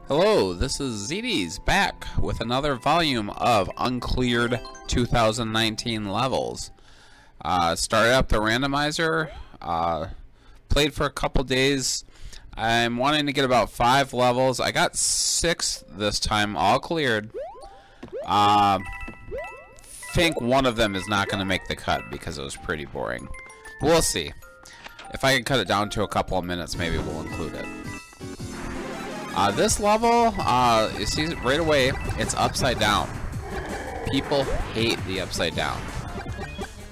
Hello, this is ZD's back with another volume of Uncleared 2019 levels. Started up the randomizer, played for a couple days. I'm wanting to get about 5 levels. I got 6 this time, all cleared. Think one of them is not going to make the cut because it was pretty boring. But we'll see. If I can cut it down to a couple of minutes, maybe we'll include it. This level, you see right away, it's upside down. People hate the upside down.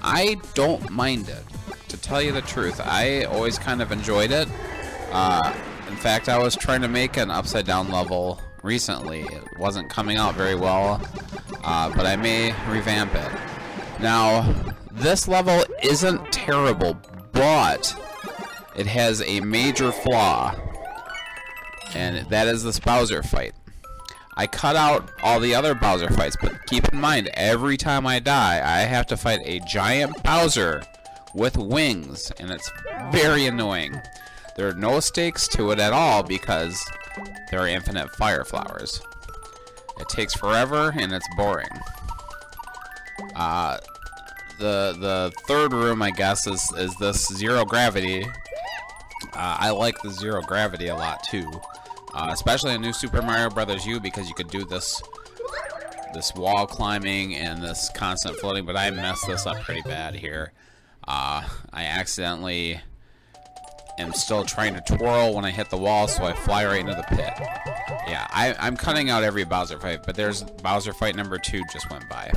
I don't mind it. To tell you the truth, I always kind of enjoyed it. In fact, I was trying to make an upside down level recently. It wasn't coming out very well, but I may revamp it. Now, this level isn't terrible, but it has a major flaw. And that is this Bowser fight. I cut out all the other Bowser fights, but keep in mind, every time I die, I have to fight a giant Bowser with wings, and it's very annoying. There are no stakes to it at all because there are infinite fire flowers. It takes forever, and it's boring. The third room, I guess, is this zero gravity. I like the zero gravity a lot, too. Especially in New Super Mario Bros. U, because you could do this wall climbing and this constant floating, but I messed this up pretty bad here. I accidentally am still trying to twirl when I hit the wall, so I fly right into the pit. Yeah, I'm cutting out every Bowser fight, but there's Bowser fight number 2 just went by.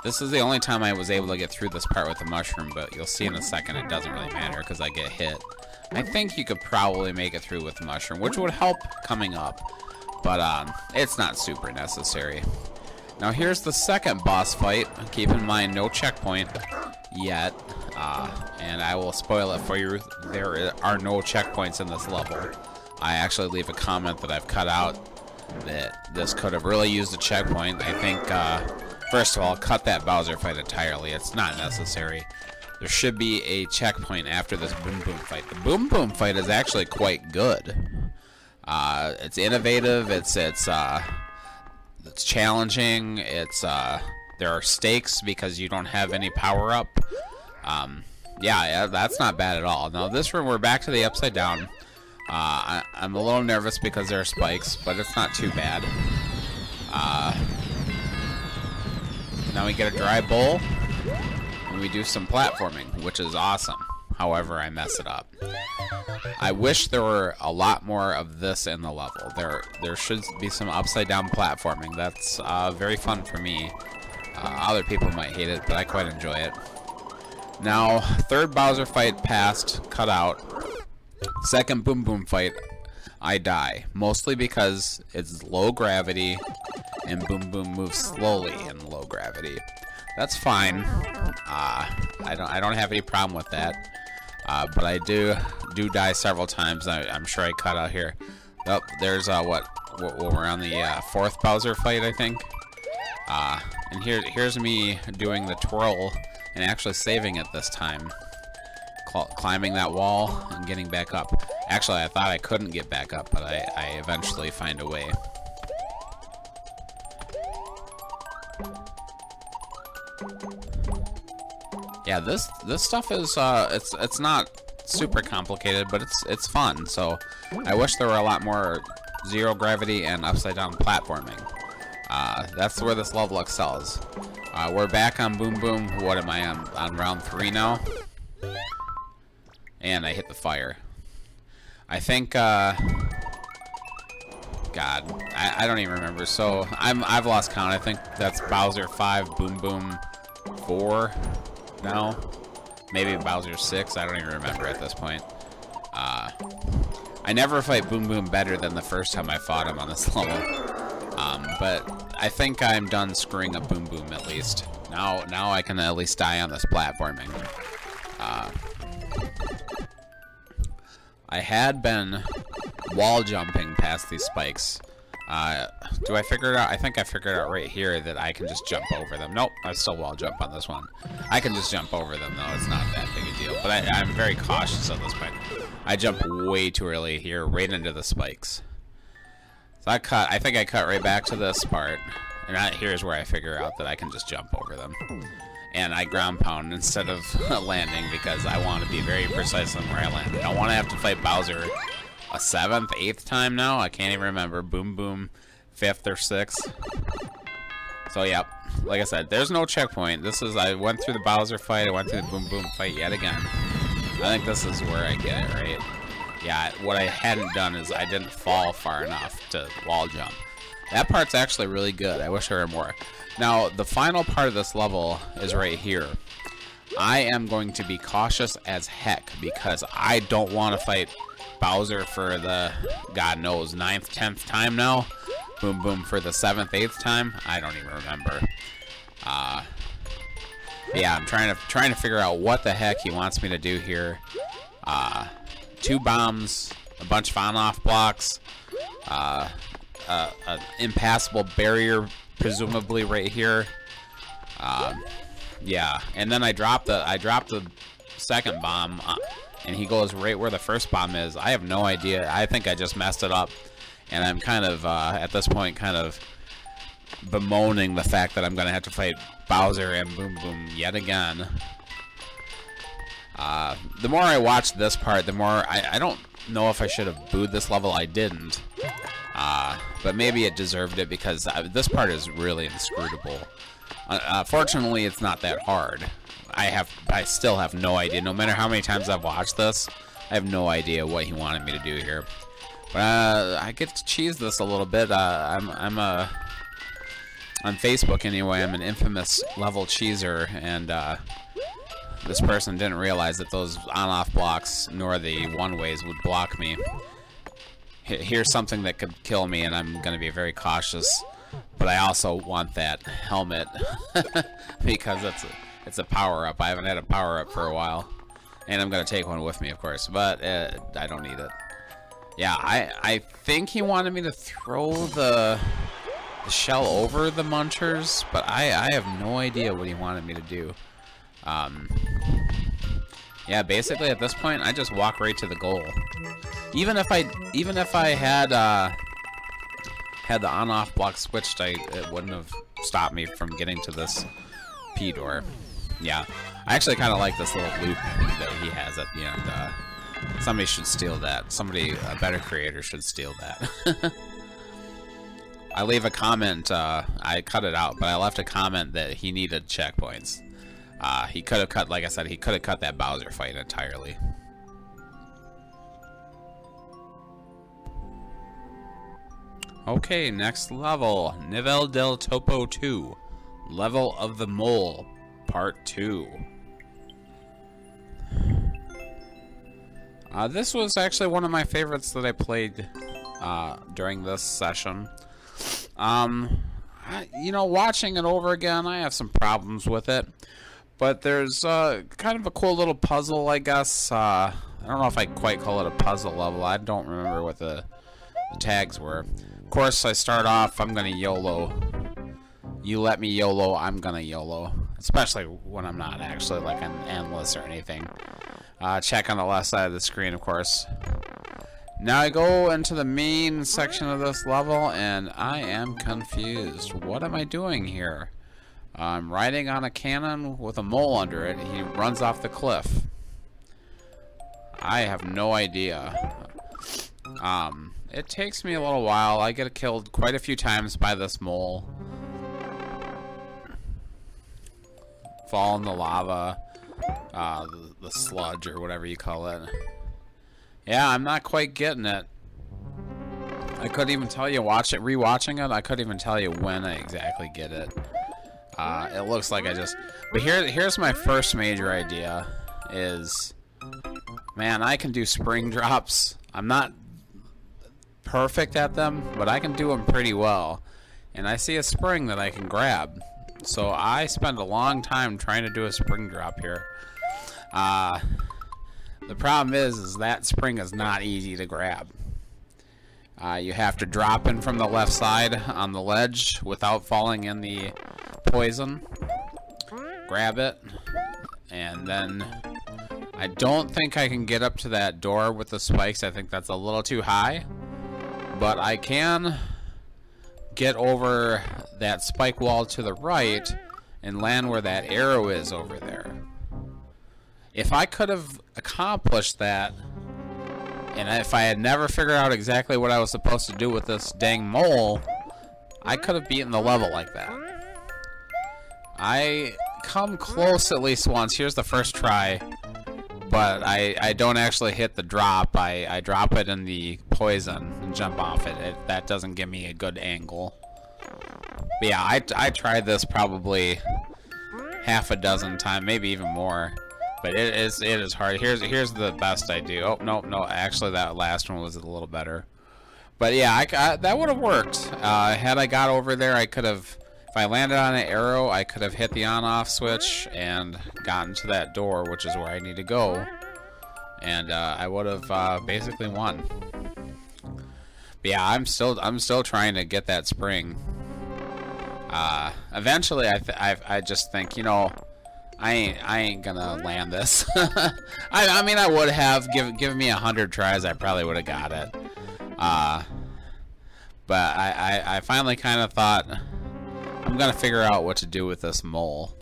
This is the only time I was able to get through this part with the mushroom, but you'll see in a second it doesn't really matter because I get hit. I think you could probably make it through with the mushroom, which would help coming up, but it's not super necessary. Now here's the second boss fight. Keep in mind, no checkpoint yet, and I will spoil it for you. There are no checkpoints in this level. I actually leave a comment that I've cut out that this could have really used a checkpoint. I think, first of all, cut that Bowser fight entirely. It's not necessary. There should be a checkpoint after this Boom Boom fight. The Boom Boom fight is actually quite good. It's innovative. It's challenging. There are stakes because you don't have any power up. Yeah, that's not bad at all. Now this room, we're back to the upside down. I'm a little nervous because there are spikes, but it's not too bad. Now we get a dry bowl, and we do some platforming, which is awesome. However, I mess it up. I wish there were a lot more of this in the level. There should be some upside down platforming. That's very fun for me. Other people might hate it, but I quite enjoy it. Now, third Bowser fight passed, cut out. Second Boom Boom fight, I die. Mostly because it's low gravity, and Boom Boom moves slowly in low gravity. That's fine. I don't have any problem with that. But I do die several times. I'm sure I cut out here. Oh, there's what we're on the fourth Bowser fight, I think. And here's me doing the twirl and actually saving it this time. Climbing that wall and getting back up. Actually, I thought I couldn't get back up, but I eventually find a way. Yeah, this stuff is it's not super complicated, but it's fun. So I wish there were a lot more zero gravity and upside down platforming. That's where this level excels. We're back on Boom Boom. What am I on round 3 now? And I hit the fire. I think God, I don't even remember. So I've lost count. I think that's Bowser 5, Boom Boom 4 now. Maybe Bowser 6. I don't even remember at this point. I never fight Boom Boom better than the first time I fought him on this level. But I think I'm done screwing up Boom Boom at least. Now I can at least die on this platforming. I had been wall jumping past these spikes Do I figure it out? I think I figured out right here that I can just jump over them. Nope, I still wall jump on this one. I can just jump over them, though. It's not that big a deal. But I'm very cautious at this point. I jump way too early here, right into the spikes. So I think I cut right back to this part. And here's where I figure out that I can just jump over them. And I ground pound instead of landing because I want to be very precise on where I land. I don't want to have to fight Bowser a 7th, 8th time now. I can't even remember. Boom Boom, 5th or 6th. So yep, like I said, there's no checkpoint. I went through the Bowser fight. I went through the Boom Boom fight yet again. I think this is where I get it right. Yeah, what I hadn't done is I didn't fall far enough to wall jump. That part's actually really good. I wish there were more. Now, the final part of this level is right here. I am going to be cautious as heck because I don't want to fight Bowser for the, God knows, 9th, 10th time now. Boom Boom for the 7th, 8th time. I don't even remember. Yeah, I'm trying to figure out what the heck he wants me to do here. 2 bombs, a bunch of on-off blocks, an impassable barrier, presumably right here. Yeah, and then I dropped the second bomb, and he goes right where the first bomb is. I have no idea. I think I just messed it up, and I'm kind of at this point kind of bemoaning the fact that I'm gonna have to fight Bowser and Boom Boom yet again. The more I watch this part, the more I don't know if I should have booed this level. I didn't. But maybe it deserved it because this part is really inscrutable. Fortunately, it's not that hard. I still have no idea. No matter how many times I've watched this, I have no idea what he wanted me to do here. But I get to cheese this a little bit. On Facebook anyway, I'm an infamous level cheeser, and this person didn't realize that those on-off blocks nor the one-ways would block me. Here's something that could kill me, and I'm going to be very cautious. But I also want that helmet because it's a power-up. I haven't had a power-up for a while. And I'm going to take one with me, of course. But I don't need it. Yeah, I think he wanted me to throw the shell over the munchers. But I have no idea what he wanted me to do. Yeah, basically at this point, I just walk right to the goal. Even if I had the on-off block switched, it wouldn't have stopped me from getting to this P door. Yeah, I actually kind of like this little loop that he has at the end. Somebody should steal that. A better creator should steal that. I leave a comment. I cut it out, but I left a comment that he needed checkpoints. He could have cut, like I said, he could have cut that Bowser fight entirely. Okay, next level, Nivel del Topo 2, Level of the Mole, Part 2. This was actually one of my favorites that I played during this session. You know, watching it over again, I have some problems with it. But there's kind of a cool little puzzle, I guess. I don't know if I quite call it a puzzle level. I don't remember what the tags were. Of course, I start off, I'm gonna YOLO. You let me YOLO, I'm gonna YOLO. Especially when I'm not actually like an endless or anything. Check on the left side of the screen, of course. Now I go into the main section of this level, and I am confused. What am I doing here? I'm riding on a cannon with a mole under it. He runs off the cliff. I have no idea. It takes me a little while. I get killed quite a few times by this mole. Fall in the lava. The sludge or whatever you call it. Yeah, I'm not quite getting it. I couldn't even tell you, rewatching it, I couldn't even tell you when I exactly get it. It looks like I just... But here's my first major idea, is... Man, I can do spring drops. I'm not perfect at them, but I can do them pretty well. And I see a spring that I can grab. So I spend a long time trying to do a spring drop here. The problem is that spring is not easy to grab. You have to drop in from the left side on the ledge without falling in the poison. Grab it, and then I don't think I can get up to that door with the spikes. I think that's a little too high, but I can get over that spike wall to the right and land where that arrow is over there. If I could have accomplished that, and if I had never figured out exactly what I was supposed to do with this dang mole, I could have beaten the level like that. I come close at least once. Here's the first try, but I don't actually hit the drop. I drop it in the poison and jump off it. That doesn't give me a good angle. But yeah, I tried this probably half a dozen times, maybe even more. But it is hard. Here's the best I do. Oh, no, actually that last one was a little better. But yeah, that would have worked. Had I got over there, I could have, if I landed on an arrow, I could have hit the on-off switch and gotten to that door, which is where I need to go. And I would have basically won. But yeah, I'm still trying to get that spring. Eventually, I just think, you know, I ain't gonna land this. I mean, I would have given me 100 tries. I probably would have got it. But I finally kind of thought I'm gonna figure out what to do with this mole.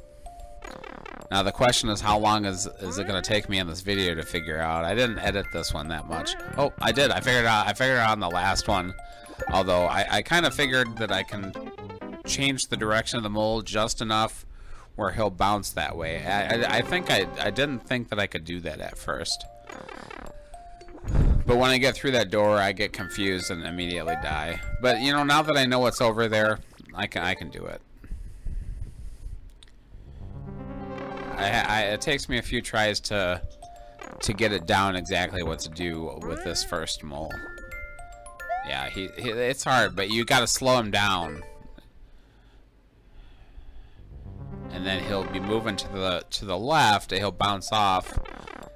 Now the question is, how long is it gonna take me in this video to figure out? I didn't edit this one that much. Oh, I did. I figured it out. I figured it out on the last one. Although I kind of figured that I can change the direction of the mole just enough where he'll bounce that way. I think I didn't think that I could do that at first. But when I get through that door, I get confused and immediately die. But you know, now that I know what's over there, I can do it. It takes me a few tries to get it down exactly what to do with this first mole. Yeah, it's hard, but you got to slow him down. And then he'll be moving to the left, and he'll bounce off.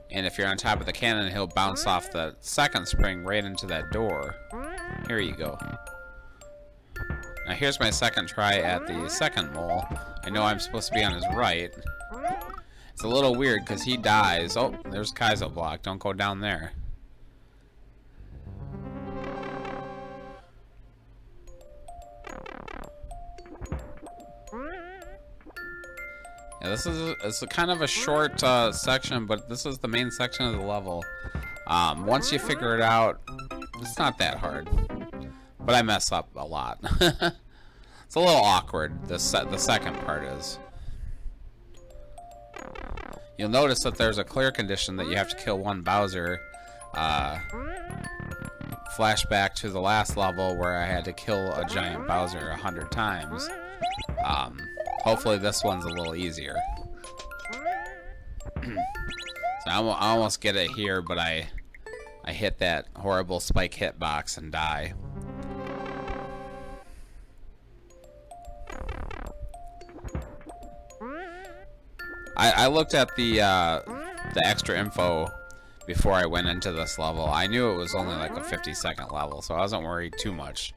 And if you're on top of the cannon, he'll bounce off the second spring right into that door. Here you go. Now here's my second try at the second mole. I know I'm supposed to be on his right. It's a little weird because he dies. Oh, there's Kaizo block. Don't go down there. Yeah, it's a kind of a short section, but this is the main section of the level. Once you figure it out, it's not that hard. But I mess up a lot. It's a little awkward, the second part is. You'll notice that there's a clear condition that you have to kill one Meowser. Flashback to the last level where I had to kill a giant Meowser 100 times. Hopefully this one's a little easier. So I almost get it here, but I hit that horrible spike hitbox and die. I looked at the extra info before I went into this level. I knew it was only like a 50-second level, so I wasn't worried too much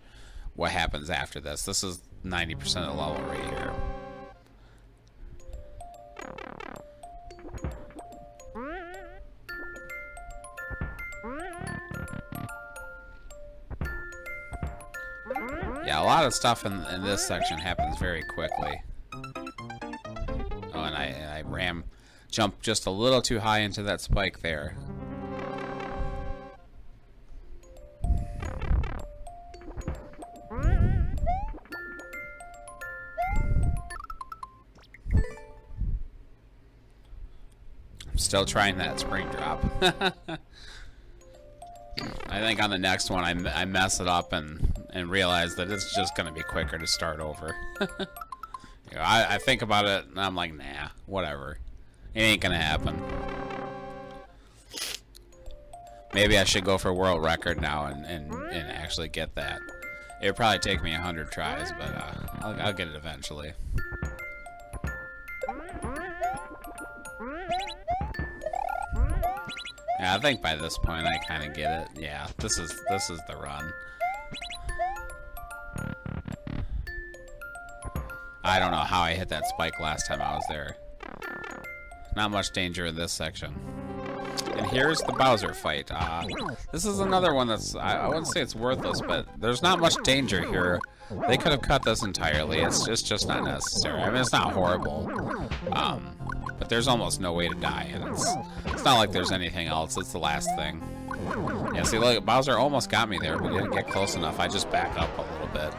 what happens after this. This is 90% of the level right here. Yeah, a lot of stuff in this section happens very quickly. Oh, and I jumped just a little too high into that spike there. I'm still trying that spring drop. I think on the next one I mess it up and realize that it's just going to be quicker to start over. You know, I think about it and I'm like, nah, whatever. It ain't going to happen. Maybe I should go for world record now and actually get that. It would probably take me 100 tries, but I'll get it eventually. Yeah, I think by this point I kind of get it. Yeah, this is the run. I don't know how I hit that spike last time I was there. Not much danger in this section. And here's the Bowser fight. This is another one that's, I wouldn't say it's worthless, but there's not much danger here. They could have cut this entirely. It's just not necessary. I mean, it's not horrible. But there's almost no way to die, and it's not like there's anything else. It's the last thing. Yeah, see, look, Bowser almost got me there, but he didn't get close enough. I just backed up a little bit.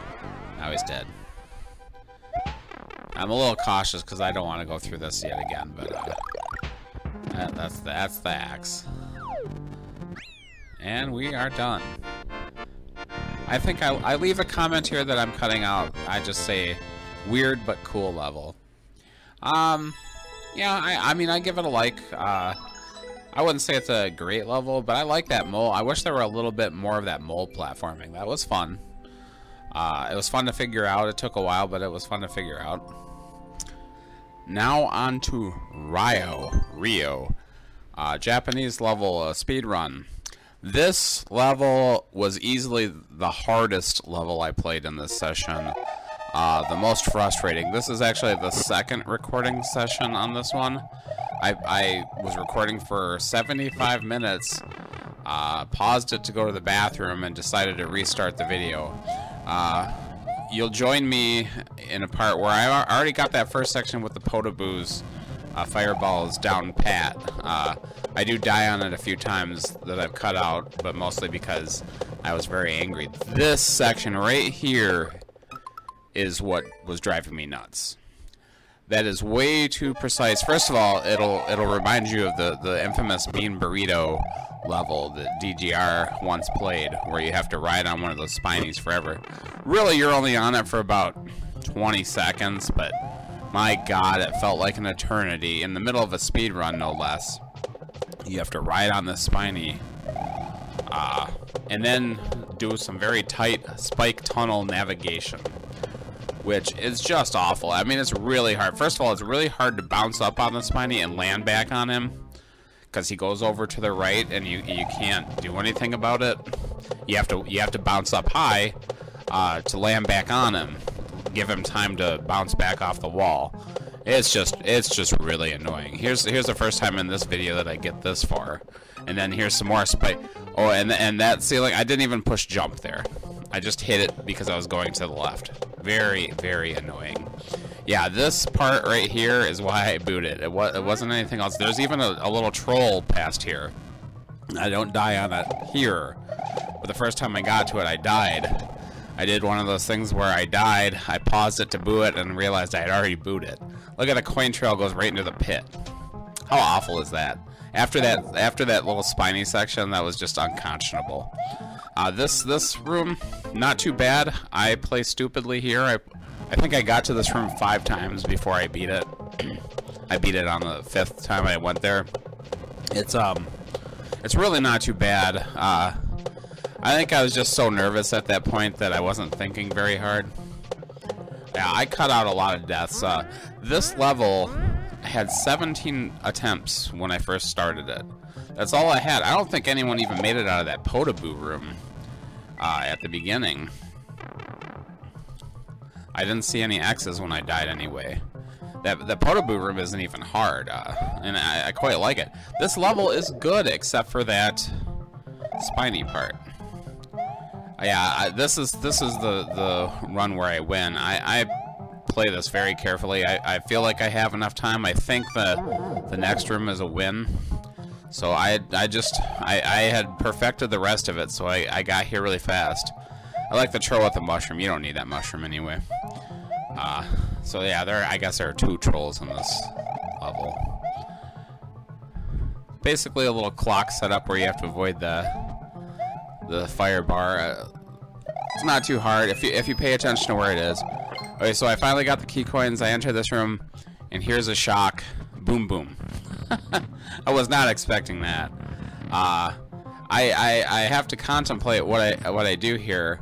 Now he's dead. I'm a little cautious because I don't want to go through this yet again, but that's the axe. And we are done. I think I leave a comment here that I'm cutting out. I just say weird but cool level. Yeah, I mean, I give it a like. I wouldn't say it's a great level, but I like that mole. I wish there were a little bit more of that mole platforming. That was fun. It was fun to figure out. It took a while, but it was fun to figure out. Now on to Rio. Japanese level speed run. This level was easily the hardest level I played in this session. The most frustrating. This is actually the second recording session on this one. I was recording for 75 minutes, paused it to go to the bathroom, and decided to restart the video. You'll join me in a part where I already got that first section with the Potoboos fireballs down pat. I do die on it a few times that I've cut out, but mostly because I was very angry. This section right here is what was driving me nuts. That is way too precise. First of all, it'll remind you of the infamous Bean Burrito level that DGR once played, where you have to ride on one of those spinies forever. Really, you're only on it for about 20 seconds, but my god, it felt like an eternity. In the middle of a speed run, no less. You have to ride on this spiny, and then do some very tight spike tunnel navigation, which is just awful. I mean, it's really hard. First of all, it's really hard to bounce up on the spiny and land back on him, because he goes over to the right and you can't do anything about it. You have to bounce up high to land back on him, give him time to bounce back off the wall. It's just really annoying. Here's the first time in this video that I get this far, and then here's some more spike. Oh, and that ceiling, I didn't even push jump there. I just hit it because I was going to the left. Very, very annoying. Yeah, this part right here is why I booted. It wasn't anything else. There's even a little troll past here. I don't die on it here, but the first time I got to it, I died. I did one of those things where I died, I paused it to boo it, and realized I had already booed it. Look at the coin trail goes right into the pit. How awful is that? After that little spiny section, that was just unconscionable. This room, not too bad. I play stupidly here. I think I got to this room 5 times before I beat it. I beat it on the 5th time I went there. It's really not too bad. I think I was just so nervous at that point that I wasn't thinking very hard. Yeah, I cut out a lot of deaths. This level had 17 attempts when I first started it. That's all I had. I don't think anyone even made it out of that Potoboo room at the beginning. I didn't see any X's when I died anyway. The Potoboo room isn't even hard, and I quite like it. This level is good except for that spiny part. Yeah, this is the run where I win. I play this very carefully. I feel like I have enough time. I think the next room is a win. So I had perfected the rest of it, so I got here really fast. I like the troll with the mushroom. You don't need that mushroom anyway. So yeah, I guess there are 2 trolls in this level. Basically a little clock setup where you have to avoid the fire bar. It's not too hard if you pay attention to where it is. Okay, so I finally got the key coins. I enter this room, and here's a shock. Boom, boom. I was not expecting that. I have to contemplate what I do here.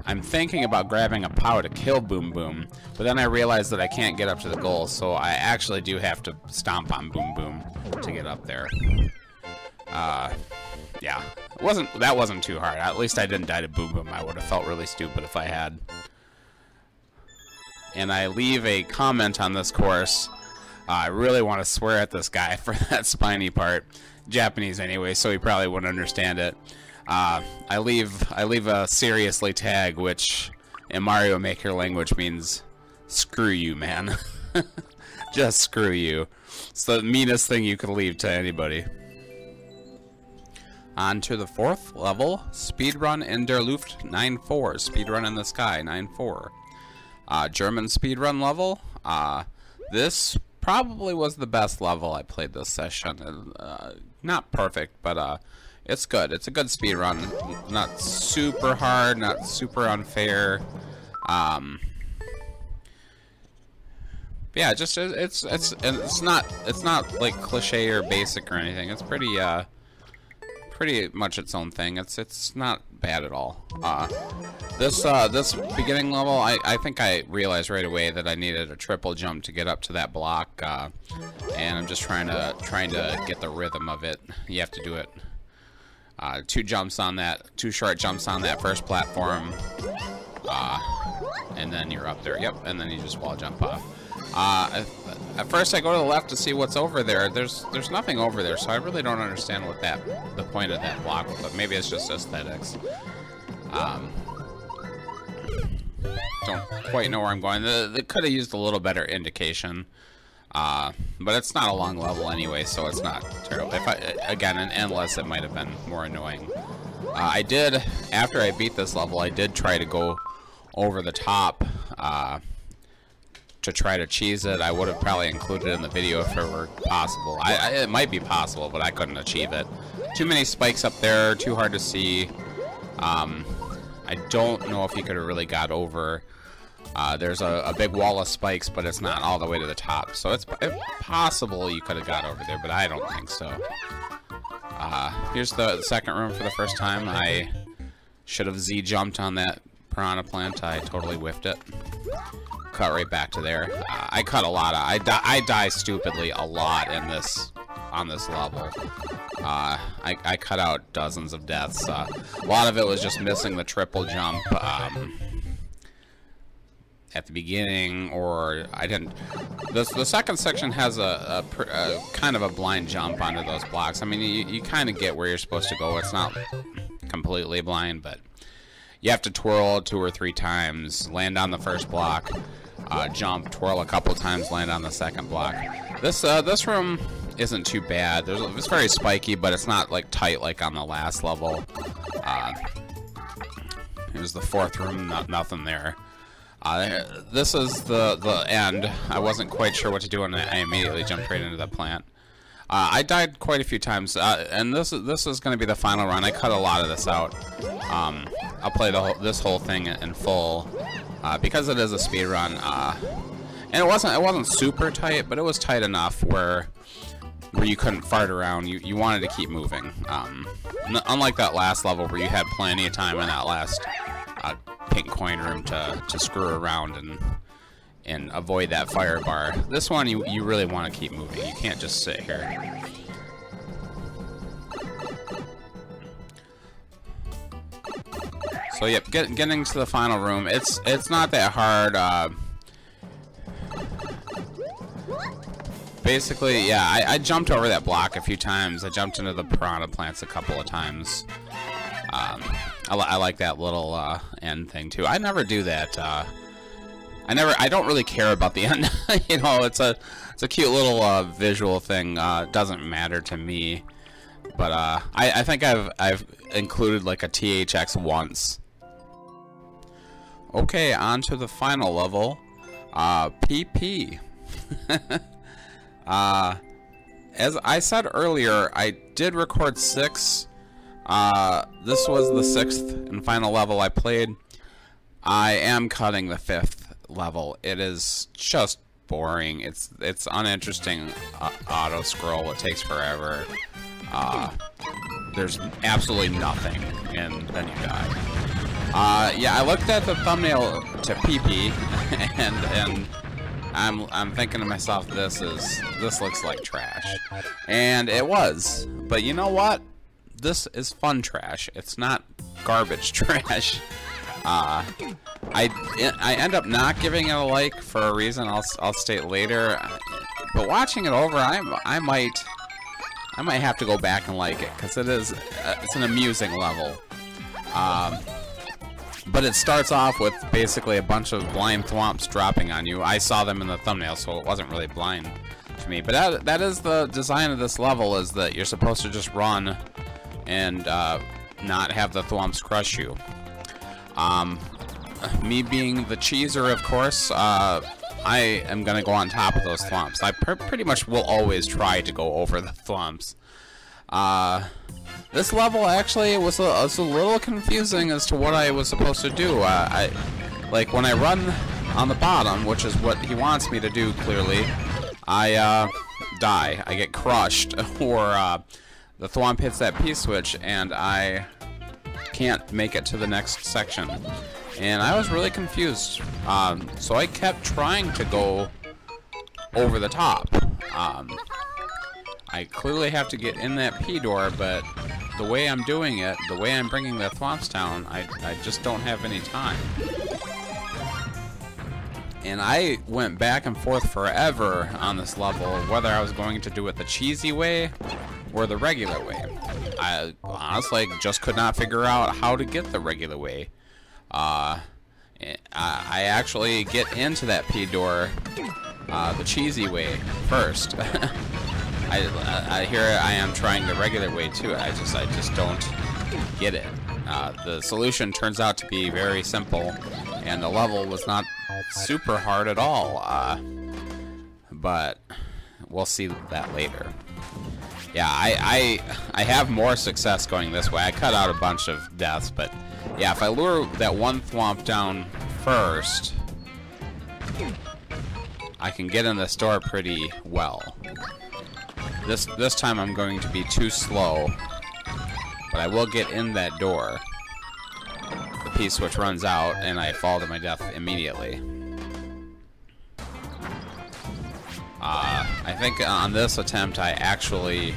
I'm thinking about grabbing a POW to kill Boom Boom, but then I realize that I can't get up to the goal, so I actually do have to stomp on Boom Boom to get up there. Yeah, that wasn't too hard. At least I didn't die to Boom Boom. I would have felt really stupid if I had. And I leave a comment on this course. I really want to swear at this guy for that spiny part. Japanese anyway, so he probably wouldn't understand it. I leave a seriously tag, which in Mario Maker language means screw you, man. Just screw you. It's the meanest thing you could leave to anybody. On to the 4th level, Speedrun in der Luft 9.4. Speedrun in the Sky 9.4. German speedrun level. This probably was the best level I played this session. Not perfect, but it's good. It's a good speedrun. Not super hard, not super unfair. Yeah, just it's not like cliche or basic or anything. It's pretty much its own thing. It's not bad at all. This beginning level, I think I realized right away that I needed a triple jump to get up to that block, and I'm just trying to get the rhythm of it. You have to do it 2 short jumps on that first platform, and then you're up there. Yep, and then you just wall jump off. At first I go to the left to see what's over there. There's nothing over there, so I really don't understand what the point of that block was, but maybe it's just aesthetics. Don't quite know where I'm going. They could have used a little better indication, but it's not a long level anyway, so it's not terrible. Again, an endless, it might have been more annoying. After I beat this level, I did try to go over the top, to try to cheese it. I would have probably included it in the video if it were possible. It might be possible, but I couldn't achieve it. Too many spikes up there, too hard to see. I don't know if you could have really got over. There's a big wall of spikes, but it's not all the way to the top. So it's possible you could have got over there, but I don't think so. Here's the second room for the first time. I should have Z-jumped on that piranha plant. I totally whiffed it. Cut right back to there. I cut a lot. I die stupidly a lot on this level. I cut out dozens of deaths. A lot of it was just missing the triple jump at the beginning, or I didn't. The second section has a kind of a blind jump onto those blocks. I mean, you kind of get where you're supposed to go. It's not completely blind, but you have to twirl 2 or 3 times, land on the first block, jump, twirl a couple times, land on the second block. This room isn't too bad. It's very spiky, but it's not like tight like on the last level. Here's the 4th room, nothing there. This is the end. I wasn't quite sure what to do, and I immediately jumped right into the plant. I died quite a few times, and this is going to be the final run. I cut a lot of this out. I'll play this whole thing in full because it is a speed run. And it wasn't super tight, but it was tight enough where you couldn't fart around. You wanted to keep moving. Unlike that last level where you had plenty of time in that last pink coin room to screw around and avoid that fire bar. This one you really want to keep moving. You can't just sit here. So yep, getting to the final room. It's not that hard. Basically, yeah, I jumped over that block a few times. I jumped into the piranha plants a couple of times. I like that little end thing too. I never do that. I don't really care about the end. You know, it's a cute little visual thing. It doesn't matter to me. But I think I've included like a THX once. Okay, on to the final level. PP. As I said earlier, I did record 6. This was the 6th and final level I played. I am cutting the 5th level. It is just boring. It's uninteresting auto scroll. It takes forever. There's absolutely nothing, and then you die. Yeah, I looked at the thumbnail to PP, and I'm thinking to myself, this looks like trash, and it was. But you know what? this is fun trash. It's not garbage trash. I end up not giving it a like for a reason I'll state later. But watching it over, I might have to go back and like it, because it's an amusing level. But it starts off with basically a bunch of blind thwomps dropping on you. I saw them in the thumbnail, so it wasn't really blind to me. But that is the design of this level, is that you're supposed to just run and not have the thwomps crush you. Me being the cheeser, of course, I am going to go on top of those thwomps. I pretty much will always try to go over the thwomps. This level actually was a little confusing as to what I was supposed to do. Like when I run on the bottom, which is what he wants me to do clearly, I die. I get crushed, or the thwomp hits that P-switch and I can't make it to the next section. And I was really confused. So I kept trying to go over the top. I clearly have to get in that P door, but the way I'm doing it, the way I'm bringing the thwomps down, I just don't have any time. And I went back and forth forever on this level, whether I was going to do it the cheesy way or the regular way. I honestly just could not figure out how to get the regular way. I actually get into that P door the cheesy way first. Here I am trying the regular way too. I just don't get it. The solution turns out to be very simple, and the level was not super hard at all. But we'll see that later. Yeah, I have more success going this way. I cut out a bunch of deaths, but yeah, if I lure that one thwomp down first, I can get in this door pretty well. This time I'm going to be too slow, but I will get in that door. The P-switch runs out, and I fall to my death immediately. I think on this attempt I actually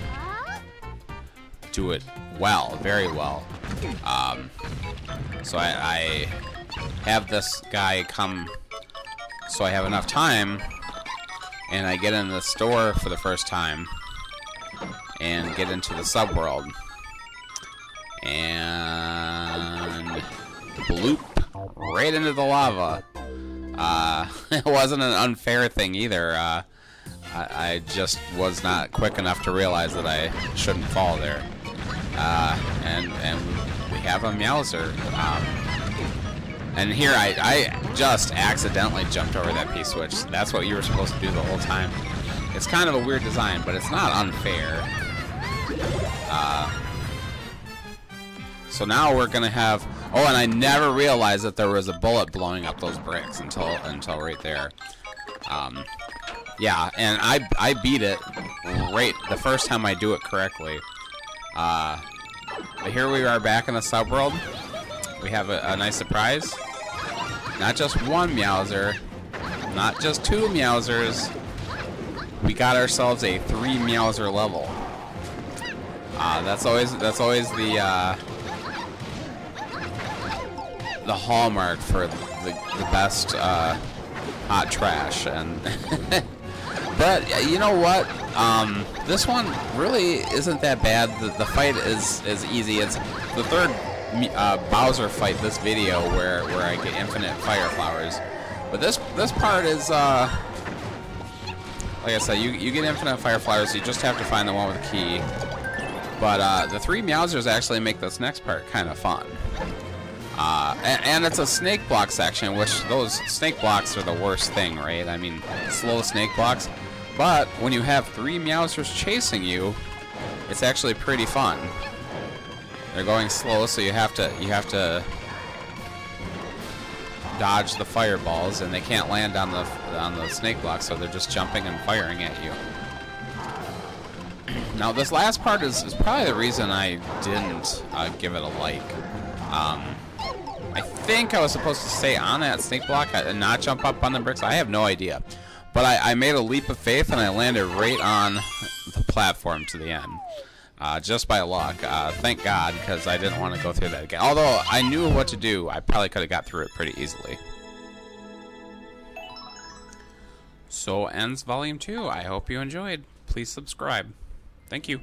do it well, very well. So I have this guy come, so I have enough time, and I get in the store for the first time and get into the subworld, and bloop right into the lava. It wasn't an unfair thing either. I just was not quick enough to realize that I shouldn't fall there. And we have a Meowser. And here I just accidentally jumped over that P-switch. That's what you were supposed to do the whole time. It's kind of a weird design, but it's not unfair. So now we're gonna have. Oh, and I never realized that there was a bullet blowing up those bricks until right there. Yeah, and I beat it right the first time I do it correctly. But here we are back in the subworld. We have a nice surprise. Not just one Meowser, not just two Meowsers. We got ourselves a 3 Meowser level. That's always the hallmark for the best hot trash. And but you know what? This one really isn't that bad. The fight is easy. It's the third Bowser fight this video where I get infinite fire flowers. But this part is like I said, you get infinite fire flowers. You just have to find the one with the key. But the 3 Meowsers actually make this next part kind of fun. And it's a snake block section, which those snake blocks are the worst thing, right? I mean, slow snake blocks. But when you have 3 Meowsers chasing you, it's actually pretty fun. They're going slow, so you have to dodge the fireballs, and they can't land on the snake blocks, so they're just jumping and firing at you. Now, this last part is probably the reason I didn't give it a like. I think I was supposed to stay on that snake block and not jump up on the bricks. I have no idea. But I made a leap of faith, and I landed right on the platform to the end. just by luck. Thank God, because I didn't want to go through that again. Although I knew what to do, I probably could have got through it pretty easily. So ends Volume 2. I hope you enjoyed. Please subscribe. Thank you.